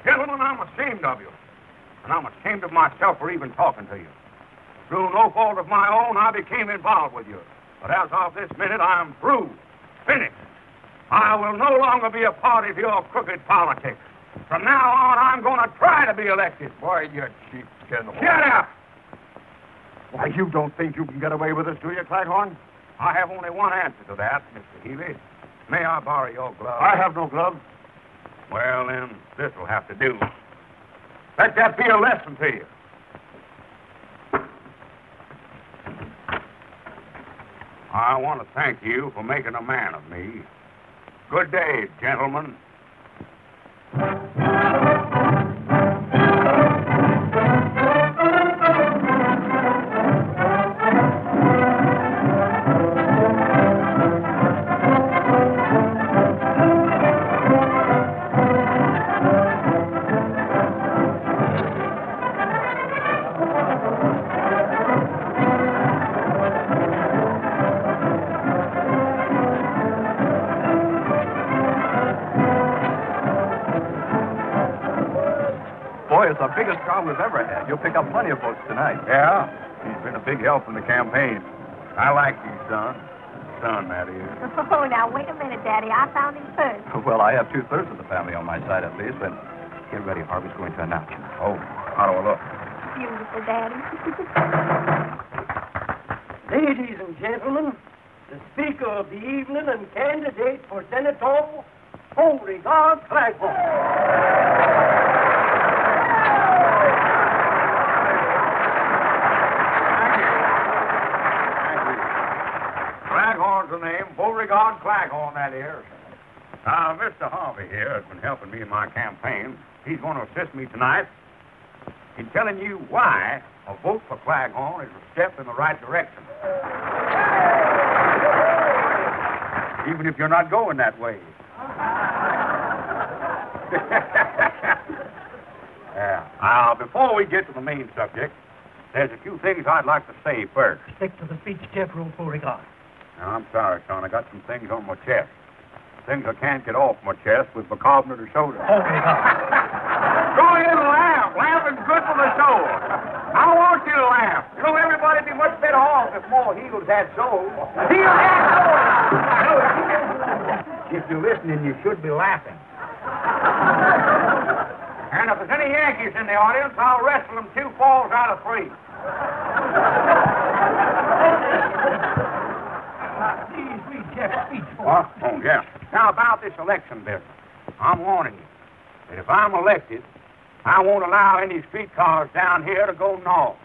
Gentlemen, I'm ashamed of you. And I'm ashamed of myself for even talking to you. Through no fault of my own, I became involved with you. But as of this minute, I'm through. Finished. I will no longer be a party to your crooked politics. From now on, I'm going to try to be elected. Why, you sheepskin. Shut up! Why, you don't think you can get away with this, do you, Claghorn? I have only one answer to that, Mr. Healy. May I borrow your gloves? I have no gloves. Well, then, this will have to do. Let that be a lesson to you. I want to thank you for making a man of me. Good day, gentlemen. Boy, it's the biggest crowd we've ever had. You'll pick up plenty of votes tonight. Yeah? He's been a big help in the campaign. I like you, son. Son, that is. Oh, now, wait a minute, Daddy. I found him first. Well, I have 2/3 of the family on my side, at least, but get ready. Harvey's going to announce you. Oh, how do I look? Beautiful, Daddy. Ladies and gentlemen, the speaker of the evening and candidate for Senator, Beauregard Claghorn. Claghorn's the name. Beauregard Claghorn, that is. Mr. Harvey here has been helping me in my campaign. He's going to assist me tonight in telling you why a vote for Claghorn is a step in the right direction. Even if you're not going that way. Yeah. Before we get to the main subject, there's a few things I'd like to say first. Stick to the speech, Jeff, rule Beauregard. Now, I'm sorry, son. I got some things on my chest. Things I can't get off my chest with bicarbonate of soda. Go ahead and laugh. Laughing's good for the soul. I want you to laugh. You know, everybody'd be much better off if more heels had souls. Heels had souls! If you're listening, you should be laughing. And if there's any Yankees in the audience, I'll wrestle them 2 falls out of 3. Please read Jeff's speech for What? Oh, yeah. Now, about this election business, I'm warning you that if I'm elected, I won't allow any streetcars down here to go north.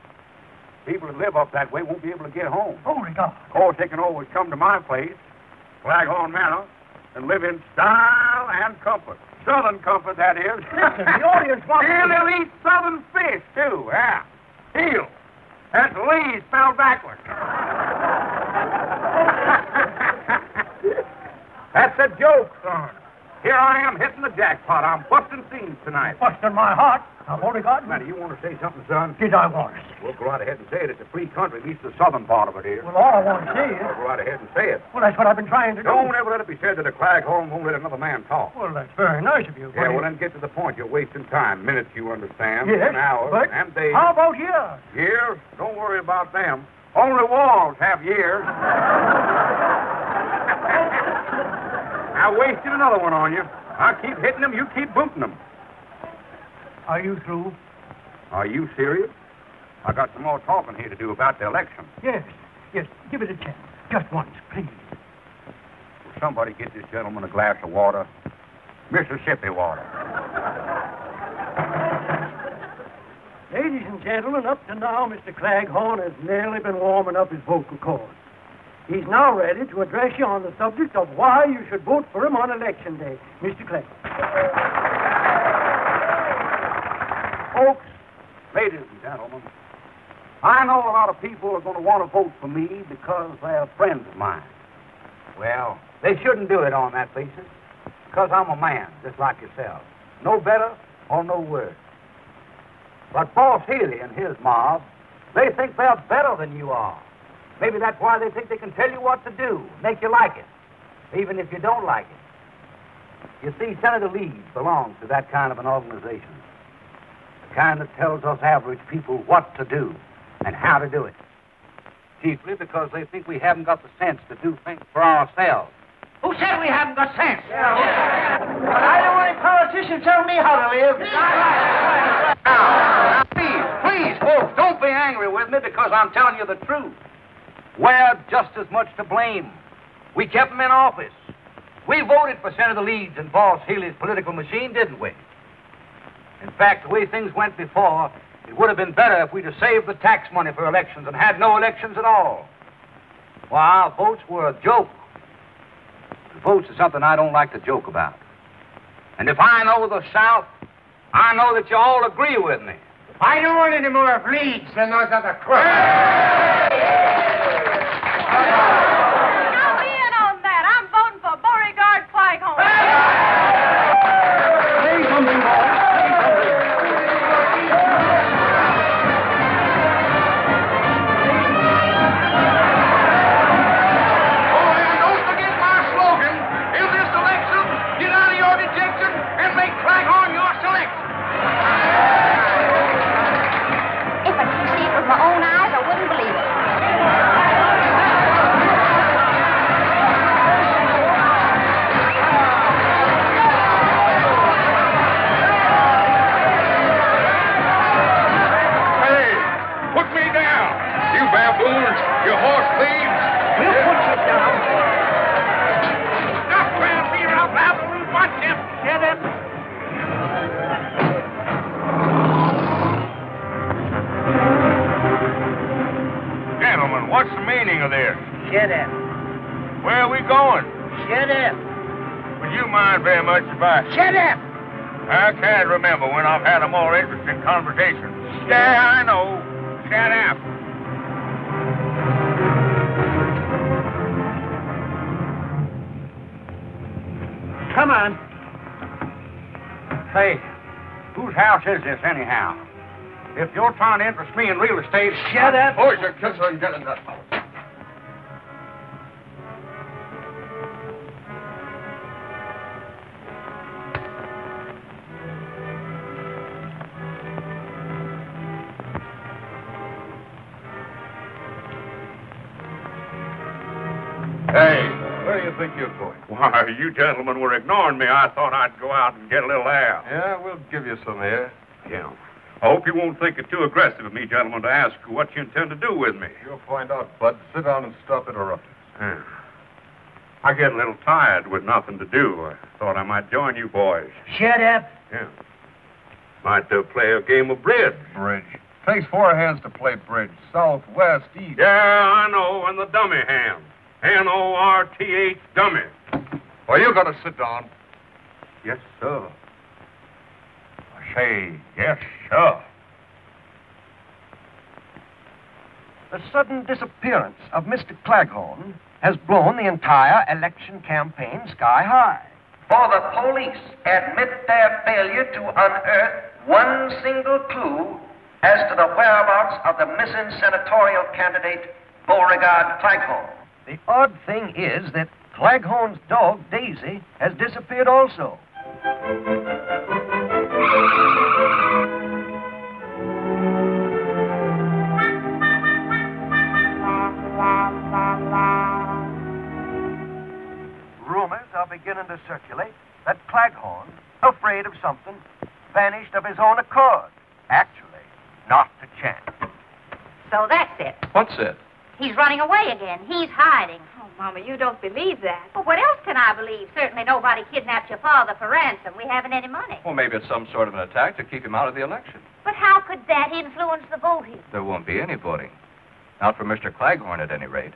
People that live up that way won't be able to get home. Beauregard. Of course, they can always come to my place, Claghorn Manor, and live in style and comfort. Southern comfort, that is. Listen, the audience wants and they'll eat southern fish, too, yeah. Heel. That's Lee spelled backwards. That's a joke, son. Here I am hitting the jackpot. I'm busting scenes tonight. Busting my heart. Now, Beauregard. Now, do you want to say something, son? Did I want to? Well, go right ahead and say it. It's a free country, at least the southern part of it is. Well, all I want to say is... Well, go right ahead and say it. Well, that's what I've been trying to do. Don't ever let it be said that a Claghorn won't let another man talk. Well, that's very nice of you. Yeah, well, then get to the point. You're wasting time. Minutes, you understand. Yes, and hours, but and days. how about years? Years? Don't worry about them. Only walls have years. I wasted another one on you. I keep hitting them, you keep booting them. Are you through? Are you serious? I got some more talking here to do about the election. Yes. Give it a chance. Just once, please. Will somebody get this gentleman a glass of water? Mississippi water. Ladies and gentlemen, up to now, Mr. Claghorn has merely been warming up his vocal cords. He's now ready to address you on the subject of why you should vote for him on Election Day. Mr. Claghorn. Folks, ladies and gentlemen, I know a lot of people are going to want to vote for me because they're friends of mine. Well, they shouldn't do it on that basis, because I'm a man, just like yourself. No better or no worse. But Boss Healy and his mob, they think they're better than you are. Maybe that's why they think they can tell you what to do, make you like it, even if you don't like it. You see, Senator Leeds belongs to that kind of an organization. The kind that tells us average people what to do and how to do it. Chiefly because they think we haven't got the sense to do things for ourselves. Who said we haven't got sense? But I don't want any politicians telling me how to live. Now, please, folks, don't be angry with me because I'm telling you the truth. We're just as much to blame. We kept them in office. We voted for Senator Leeds and Boss Healy's political machine, didn't we? In fact, the way things went before, it would have been better if we'd have saved the tax money for elections and had no elections at all. Well, our votes were a joke. The votes are something I don't like to joke about. And if I know the South, I know that you all agree with me. I don't want any more of Leeds than those other crooks. Count me in on that. I'm voting for Beauregard Claghorn. Say something, boy. Don't forget my slogan. In this election, get out of your dejection and make Claghorn your selection. If I could see it with my own eyes, I wouldn't believe it. Hey, put me down, you baboons, you horse thieves. We'll put you down. Stop trying to be around baboons. Watch him. Get him. Gentlemen, what's the meaning of this? Get him. Where are we going? Shut up. Would you mind very much if I... Shut up. I can't remember when I've had a more interesting conversation. Yeah, I know. Shut up. Come on. Say, whose house is this, anyhow? If you're trying to interest me in real estate... Shut up. Where's your kisser and get in that house? Hey, where do you think you're going? Why, you gentlemen were ignoring me. I thought I'd go out and get a little air. Yeah, we'll give you some air. Yeah. I hope you won't think it too aggressive of me, gentlemen, to ask what you intend to do with me. You'll find out, Bud. Sit down and stop interrupting. Yeah. I get a little tired with nothing to do. I thought I might join you boys. Shut up. Yeah. Might play a game of bridge. Bridge. Takes 4 hands to play bridge. South, west, east. Yeah, I know, and the dummy hand. N-O-R-T-H, dummy. Well, you got to sit down. Yes, sir. I say, yes, sir. The sudden disappearance of Mr. Claghorn has blown the entire election campaign sky high. For the police admit their failure to unearth one single clue as to the whereabouts of the missing senatorial candidate, Beauregard Claghorn. The odd thing is that Claghorn's dog, Daisy, has disappeared also. Rumors are beginning to circulate that Claghorn, afraid of something, vanished of his own accord. Actually, not to chance. So that's it. What's it? He's running away again. He's hiding. Oh, Mama, you don't believe that. Well, what else can I believe? Certainly nobody kidnapped your father for ransom. We haven't any money. Well, maybe it's some sort of an attack to keep him out of the election. But how could that influence the voting? There won't be any voting. Not for Mr. Claghorn, at any rate.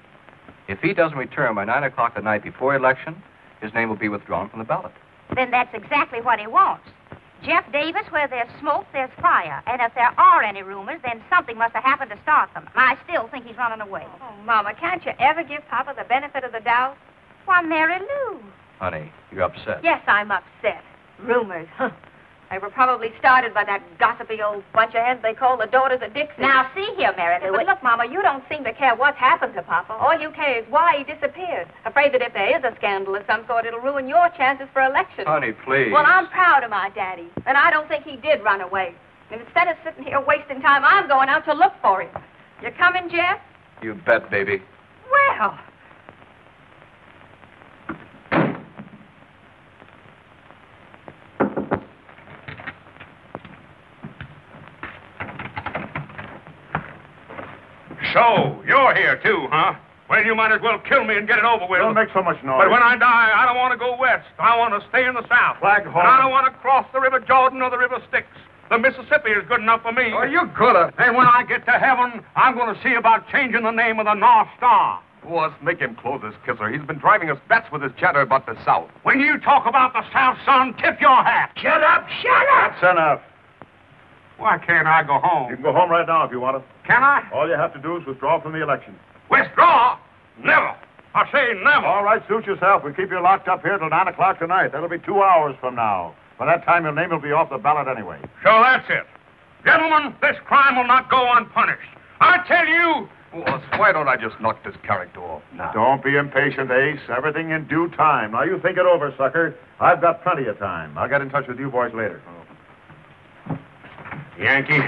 If he doesn't return by 9 o'clock the night before election, his name will be withdrawn from the ballot. Then that's exactly what he wants. Jeff Davis, where there's smoke, there's fire. And if there are any rumors, then something must have happened to start them. I still think he's running away. Oh, Mama, can't you ever give Papa the benefit of the doubt? Why, Mary Lou. Honey, you're upset. Yes, I'm upset. Rumors, huh? They were probably started by that gossipy old bunch of heads they call the Daughters of Dixie. Now, see here, Mary Lou. But look, Mama, you don't seem to care what's happened to Papa. All you care is why he disappeared. Afraid that if there is a scandal of some sort, it'll ruin your chances for election. Honey, please. Well, I'm proud of my daddy, and I don't think he did run away. And instead of sitting here wasting time, I'm going out to look for him. You coming, Jeff? You bet, baby. Well... So, you're here too, huh? Well, you might as well kill me and get it over with. Don't make so much noise. But when I die, I don't want to go west. I want to stay in the south. Claghorn. And I don't want to cross the River Jordan or the River Styx. The Mississippi is good enough for me. Oh, you coulda. And when I get to heaven, I'm going to see about changing the name of the North Star. Boss, make him close his kisser. He's been driving us bats with his chatter about the South. When you talk about the South, son, tip your hat. Shut up! Shut up! That's enough. Why can't I go home? You can go home right now if you want to. Can I? All you have to do is withdraw from the election. Withdraw? Never. I say never. All right, suit yourself. We'll keep you locked up here till 9 o'clock tonight. That'll be 2 hours from now. By that time, your name will be off the ballot anyway. So that's it. Gentlemen, this crime will not go unpunished. I tell you... Boss, why don't I just knock this character off now? Don't be impatient, Ace. Everything in due time. Now, you think it over, sucker. I've got plenty of time. I'll get in touch with you boys later. Yankee.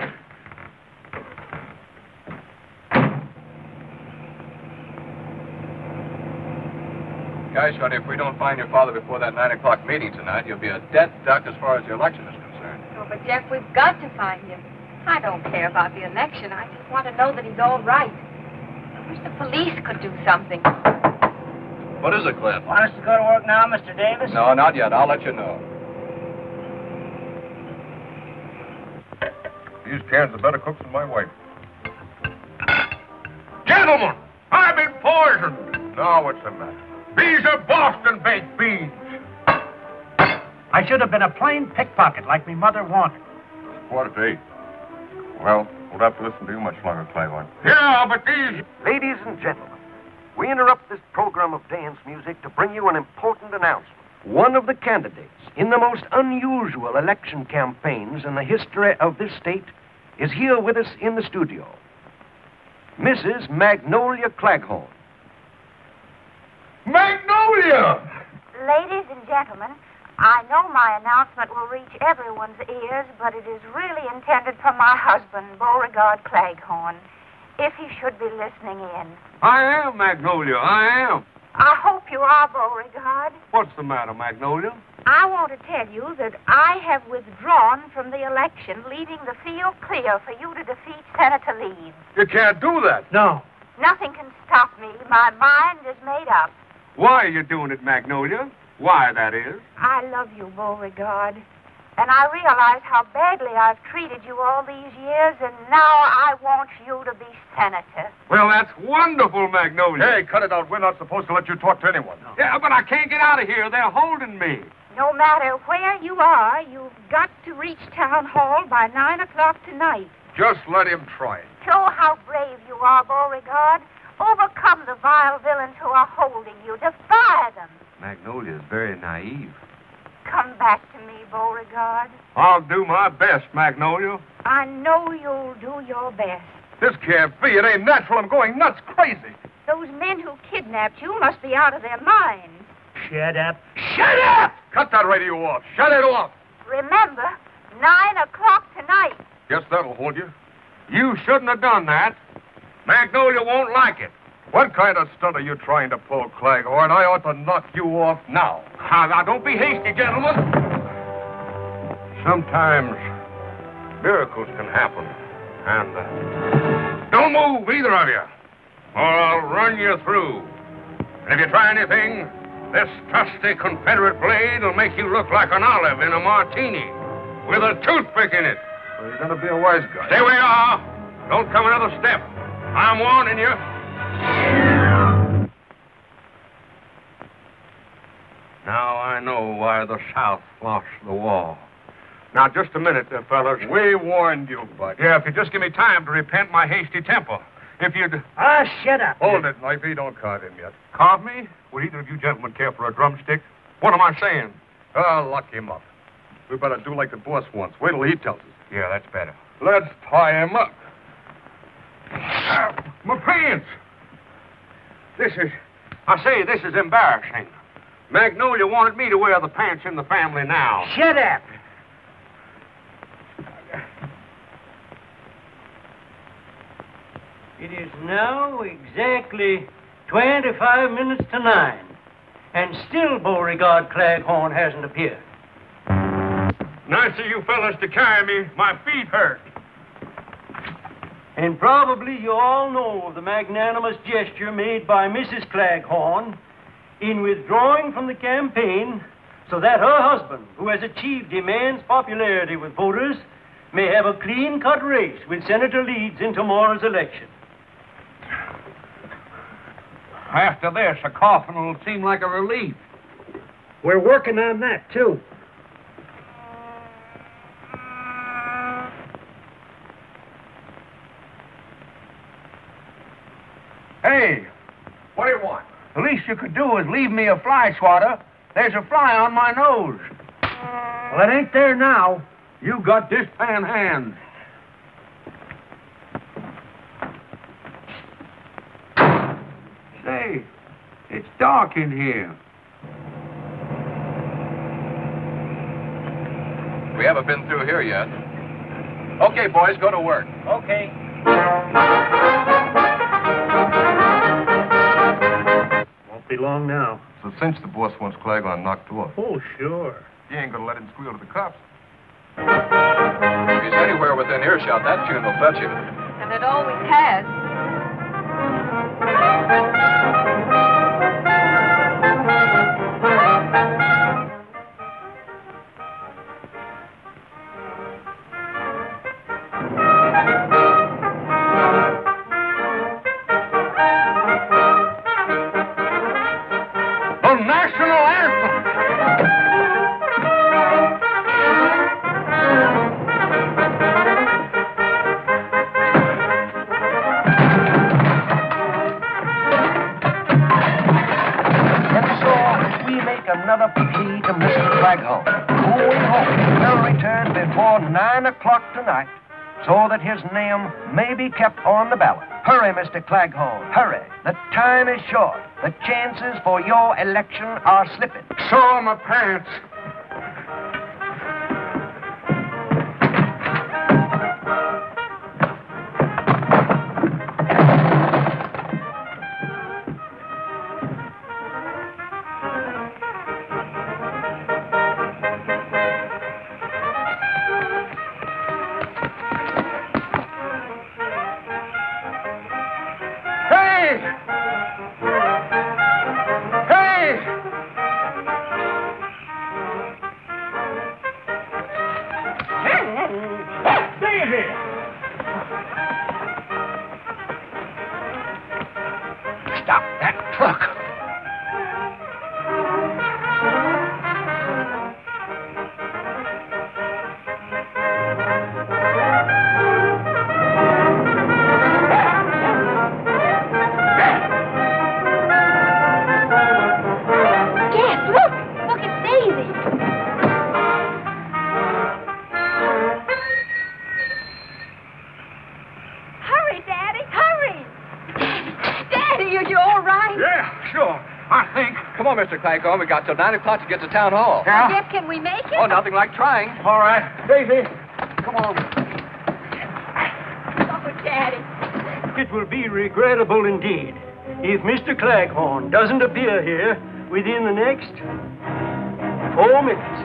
Gosh, honey, if we don't find your father before that 9 o'clock meeting tonight, you'll be a dead duck as far as the election is concerned. Oh, but Jeff, we've got to find him. I don't care about the election. I just want to know that he's all right. I wish the police could do something. What is it, Cliff? Want us to go to work now, Mr. Davis? No, not yet. I'll let you know. These cans are better cooks than my wife. Gentlemen, I've been poisoned. Now, what's the matter? These are Boston baked beans. I should have been a plain pickpocket like me mother wanted. 7:45. Well, we'll have to listen to you much longer, Claghorn. Yeah, but these... Ladies and gentlemen, we interrupt this program of dance music to bring you an important announcement. One of the candidates in the most unusual election campaigns in the history of this state is here with us in the studio. Mrs. Magnolia Claghorn. Magnolia! Ladies and gentlemen, I know my announcement will reach everyone's ears, but it is really intended for my husband, Beauregard Claghorn, if he should be listening in. I am, Magnolia, I am. I hope you are, Beauregard. What's the matter, Magnolia? I want to tell you that I have withdrawn from the election, leaving the field clear for you to defeat Senator Leeds. You can't do that. No. Nothing can stop me. My mind is made up. Why are you doing it, Magnolia? Why, that is? I love you, Beauregard. And I realize how badly I've treated you all these years, and now I want you to be senator. Well, that's wonderful, Magnolia. Hey, cut it out. We're not supposed to let you talk to anyone. No. Yeah, but I can't get out of here. They're holding me. No matter where you are, you've got to reach Town Hall by 9 o'clock tonight. Just let him try it. Show how brave you are, Beauregard. Overcome the vile villains who are holding you. Defy them. Magnolia's very naive. Come back to me, Beauregard. I'll do my best, Magnolia. I know you'll do your best. This can't be. It ain't natural. I'm going nuts, crazy. Those men who kidnapped you must be out of their minds. Shut up. Shut up! Cut that radio off. Shut it off. Remember, 9 o'clock tonight. Guess that'll hold you. You shouldn't have done that. Magnolia won't like it. What kind of stunt are you trying to pull, Claghorn? I ought to knock you off now. Now, don't be hasty, gentlemen. Sometimes miracles can happen. And don't move, either of you, or I'll run you through. And if you try anything, this trusty Confederate blade will make you look like an olive in a martini with a toothpick in it. Well, you're going to be a wise guy. Stay where you are. Don't come another step. I'm warning you. Now I know why the South lost the war. Now, just a minute, fellas. We warned you, Bud. Yeah, if you just give me time to repent my hasty temper. If you'd... Shut up. Hold it, Knifey. Don't carve him yet. Carve me? Would either of you gentlemen care for a drumstick? What am I saying? Lock him up. We better do like the boss wants. Wait till he tells us. Yeah, that's better. Let's tie him up. My pants! This is embarrassing. Magnolia wanted me to wear the pants in the family now. Shut up. It is now exactly 25 minutes to 9, and still Beauregard Claghorn hasn't appeared. Nice of you fellas to carry me. My feet hurt. And probably you all know the magnanimous gesture made by Mrs. Claghorn in withdrawing from the campaign so that her husband, who has achieved immense popularity with voters, may have a clean-cut race with Senator Leeds in tomorrow's election. After this, a coffin will seem like a relief. We're working on that, too. Hey, what do you want? The least you could do is leave me a fly swatter. There's a fly on my nose. Well, it ain't there now. You got this pan hand. Say, it's dark in here. We haven't been through here yet. Okay, boys, go to work. Okay. Won't be long now. So since the boss wants Claghorn knocked off, Oh, sure. you ain't going to let him squeal to the cops. If he's anywhere within earshot, that tune will fetch him. And it always has. national anthem. Another plea to Mr. Claghorn, who we hope will return before 9 o'clock tonight so that his name may be kept on the ballot. Hurry, Mr. Claghorn, hurry. The time is short. The chances for your election are slipping. So are my pants. Stop that truck. Jeff, look! Look, it's Daisy. Hurry, Daddy, hurry! Daddy, are you all right? Yeah, sure. I think. Come on, Mr. Claghorn. We got till 9 o'clock to get to town hall. Jeff, can we make it? Oh, nothing like trying. All right. Daisy, come on. Oh, Daddy. It will be regrettable indeed if Mr. Claghorn doesn't appear here within the next 4 minutes.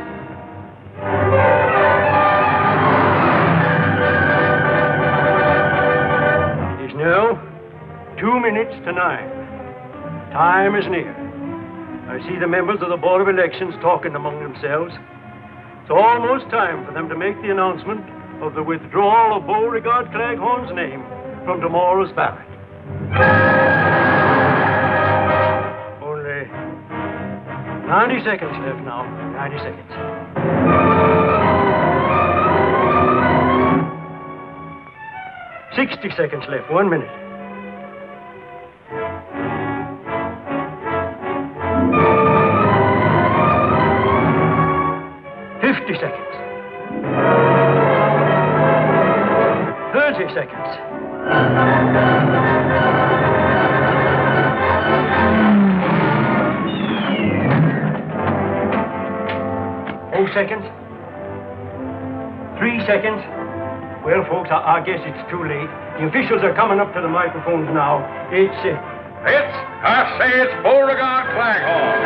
It is now 2 minutes to 9. Time is near. I see the members of the Board of Elections talking among themselves. It's almost time for them to make the announcement of the withdrawal of Beauregard Claghorn's name from tomorrow's ballot. Only 90 seconds left now. 90 seconds. $60 seconds left. 1 minute. $50 seconds. 30 seconds. Seconds. 3 seconds. Well, folks, I guess it's too late. The officials are coming up to the microphones now. I say it's Beauregard Claghorn.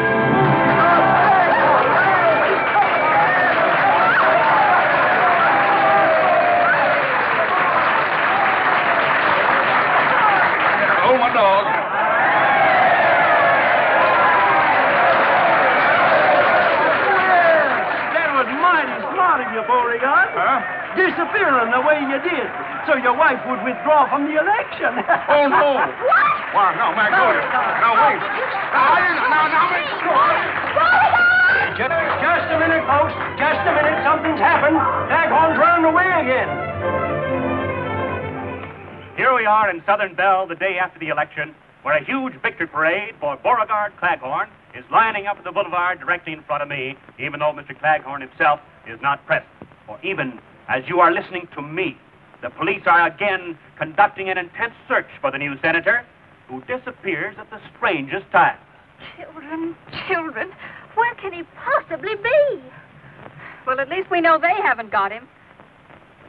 Oh, my dog. Beauregard. Huh? Disappearing the way you did, so your wife would withdraw from the election. Oh, no. What? Well, no, Magnolia. Now, wait. Just a minute, folks. Just a minute. Something's happened. Claghorn's running away again. Here we are in Southern Belle the day after the election, where a huge victory parade for Beauregard Claghorn is lining up at the boulevard directly in front of me, even though Mr. Claghorn himself is not present. Or even as you are listening to me, the police are again conducting an intense search for the new senator, who disappears at the strangest time. Children, where can he possibly be? Well, at least we know they haven't got him.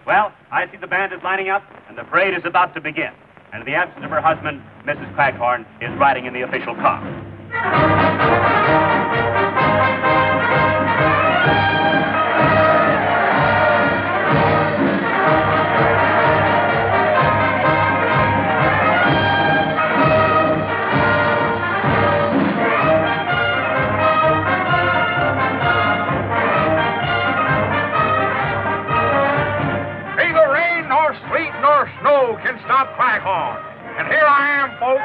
Well, I see the band is lining up, and the parade is about to begin. And in the absence of her husband, Mrs. Claghorn is riding in the official car. Neither rain nor sleet nor snow can stop Claghorn. And here I am, folks.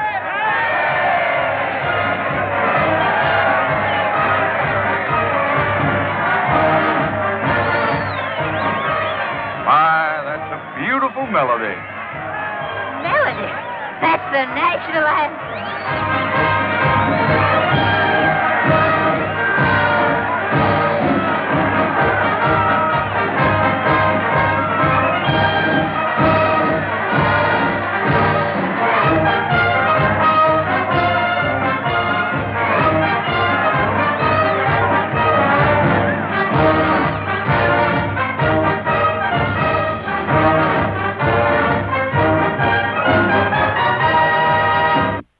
sensational and